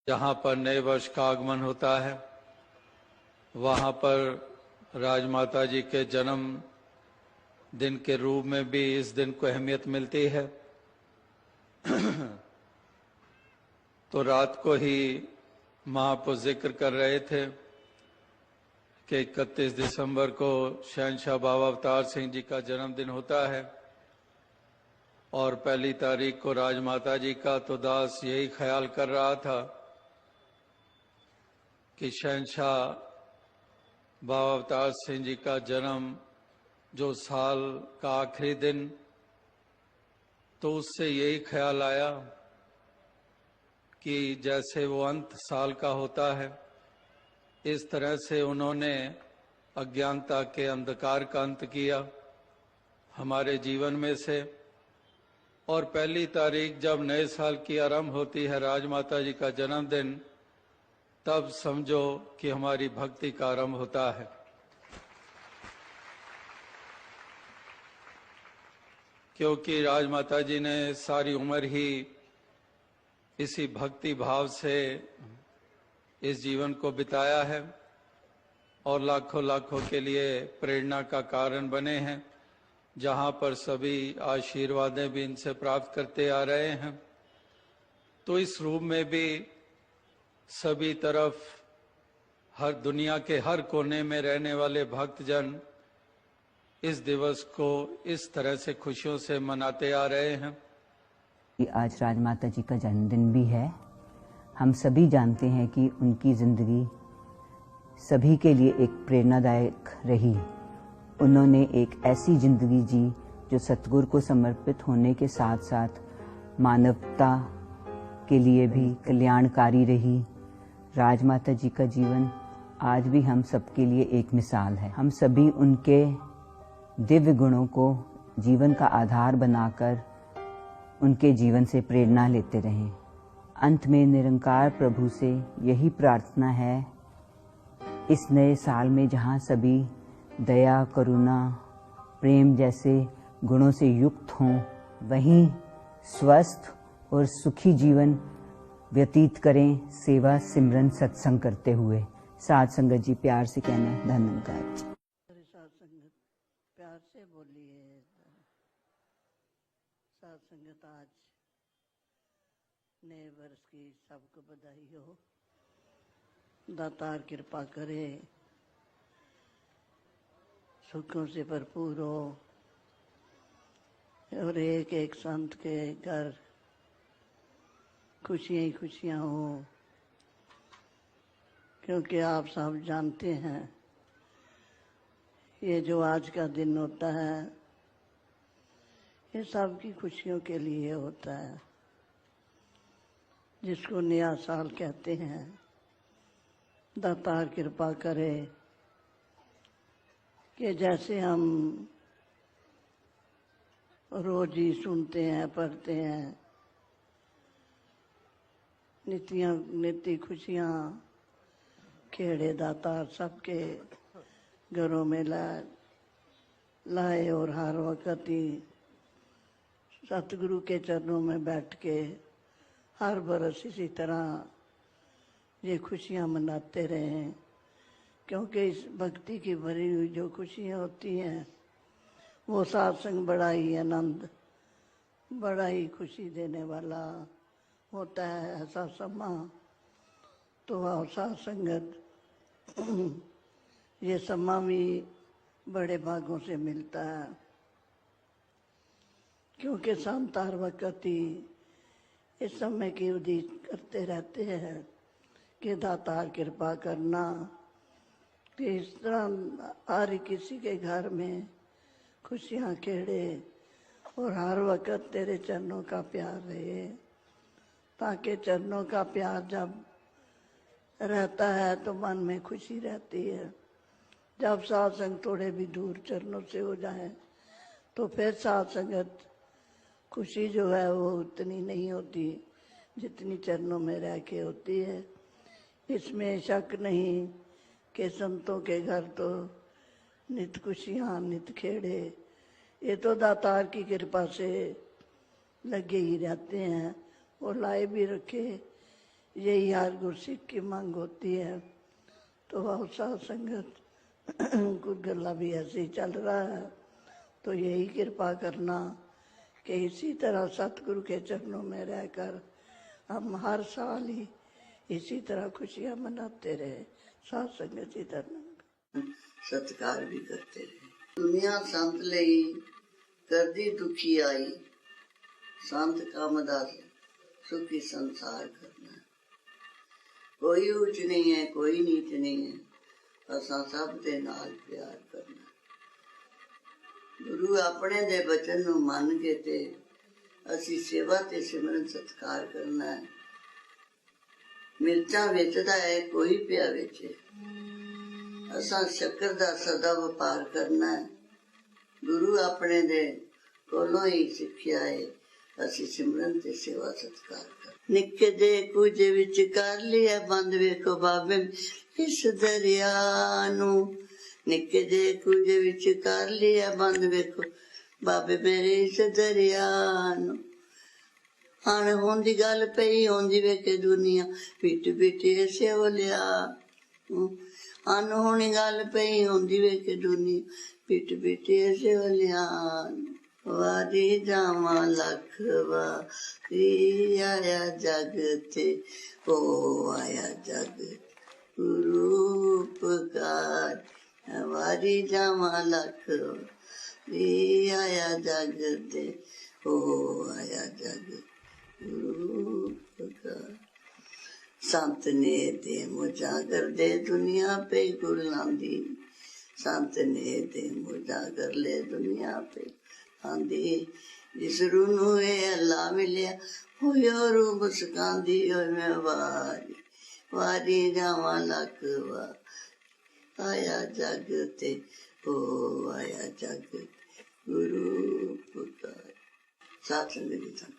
जहाँ पर नए वर्ष का आगमन होता है, वहाँ पर राजमाता जी के जन्म दिन के रूप में भी इस दिन को अहमियत मिलती है। तो रात को ही महापुरुष जिक्र कर रहे थे कि 31 दिसंबर को शहंशाह बाबा अवतार सिंह जी का जन्मदिन होता है और पहली तारीख को राजमाता जी का। तो दास यही ख्याल कर रहा था कि शहंशाह बाबा अवतार सिंह जी का जन्म जो साल का आखिरी दिन, तो उससे यही ख्याल आया कि जैसे वो अंत साल का होता है, इस तरह से उन्होंने अज्ञानता के अंधकार का अंत किया हमारे जीवन में से। और पहली तारीख जब नए साल की आरंभ होती है, राजमाता जी का जन्मदिन, तब समझो कि हमारी भक्ति का आरंभ होता है। क्योंकि राजमाता जी ने सारी उम्र ही इसी भक्ति भाव से इस जीवन को बिताया है और लाखों लाखों के लिए प्रेरणा का कारण बने हैं, जहां पर सभी आशीर्वादें भी इनसे प्राप्त करते आ रहे हैं। तो इस रूप में भी सभी तरफ हर दुनिया के हर कोने में रहने वाले भक्तजन इस दिवस को इस तरह से खुशियों से मनाते आ रहे हैं। आज राजमाता जी का जन्मदिन भी है। हम सभी जानते हैं कि उनकी जिंदगी सभी के लिए एक प्रेरणादायक रही। उन्होंने एक ऐसी जिंदगी जी जो सतगुरु को समर्पित होने के साथ साथ मानवता के लिए भी कल्याणकारी रही। राजमाता जी का जीवन आज भी हम सबके लिए एक मिसाल है। हम सभी उनके दिव्य गुणों को जीवन का आधार बनाकर उनके जीवन से प्रेरणा लेते रहें। अंत में निरंकार प्रभु से यही प्रार्थना है, इस नए साल में जहाँ सभी दया, करुणा, प्रेम जैसे गुणों से युक्त हों, वहीं स्वस्थ और सुखी जीवन व्यतीत करें, सेवा, सिमरन, सत्संग करते हुए। साध संगत जी प्यार से कहना धन्यवाद। साध संगत प्यार से बोलिए। साध संगत आज नए वर्ष की सबको बधाई हो। दातार कृपा करे, सुखों से भरपूर हो और एक एक संत के घर खुशियां ही खुशियां हो। क्योंकि आप सब जानते हैं ये जो आज का दिन होता है, ये सब की खुशियों के लिए होता है, जिसको नया साल कहते हैं। दातार कृपा करे कि जैसे हम रोज ही सुनते हैं, पढ़ते हैं, नित्य खुशियाँ खेड़े दातार सबके घरों में लाए और हर वक्त ही सतगुरु के चरणों में बैठ के हर बरस इसी तरह ये खुशियाँ मनाते रहें। क्योंकि इस भक्ति की भरी हुई जो खुशियाँ होती हैं, वो सत्संग बड़ा ही आनंद, बड़ा ही खुशी देने वाला होता है। ऐसा समा तो आओ साध संगत, ये समा भी बड़े भागों से मिलता है। क्योंकि संत हर वक्त ही इस समय की उदित करते रहते हैं कि दातार कृपा करना, कि इस तरह हर किसी के घर में खुशियाँ खेड़े और हर वक्त तेरे चरणों का प्यार रहे। ताकि चरणों का प्यार जब रहता है तो मन में खुशी रहती है। जब सत्संग थोड़े भी दूर चरणों से हो जाए तो फिर सत्संगत खुशी जो है वो उतनी नहीं होती जितनी चरणों में रह के होती है। इसमें शक नहीं कि संतों के घर तो नित खुशियाँ, नित खेड़े, ये तो दातार की कृपा से लगे ही रहते हैं और लाए भी रखे। यही हर गुरसिख की मांग होती है। तो वह साध संगत कुछ गला भी ऐसे ही चल रहा है, तो यही कृपा करना कि इसी तरह सतगुरु के चरणों में रहकर हम हर साल ही इसी तरह खुशियां मनाते रहे, साध संगत जी का सत्कार भी करते रहे। दुनिया संत लई करदी दुखी आई, संत काम दास सुखी संसार करना। कोई ऊंच नहीं है, कोई नीच नहीं है, असां सब दे नाल प्यार करना। गुरु अपने दे बचन नूं मन के ते असी सेवा ते सिमरन सत्कार करना है। मिर्चा वेचदा है, कोई पिया वेचे, असां शक्कर दा सदा वपार करना है। गुरु अपने दे कोलों ही सिक्ख्या है, असी सिमरन ते सेवा सत्कार कर। निक्के दे कुछ विच कर लिया बंद, वेखो बाबे इस दरिया नू। निक्के दे कुछ विच कर लिया बंद, वेखो बाबे मेरे इस दरिया नू। आने होंदी गल पई होंदी वेखे दुनिया, पिट पिट ऐसे बोलिया। अन होनी गल पई होंदी वेखे दुनिया, पिट पिट ऐसे बोलिया। वारी जावा लख वारी आया जग ते, ओ आया जग गुरु उपकार। वारी जावा लख वारी आया जग ते, ओ आया जग गुरु उपकार। संत ने दे मुजागर दे दुनिया पे गुल लांदी, संत ने दे मुजागर ले दुनिया पे आंदी। जिस रूह नूं अल्लाह मिलिया होयो रूह मुस्कांदी। मैं वारी वारी जावां लख वार आया जग ते, ओ आया जग गुरु उपकार। साथ संगत जी।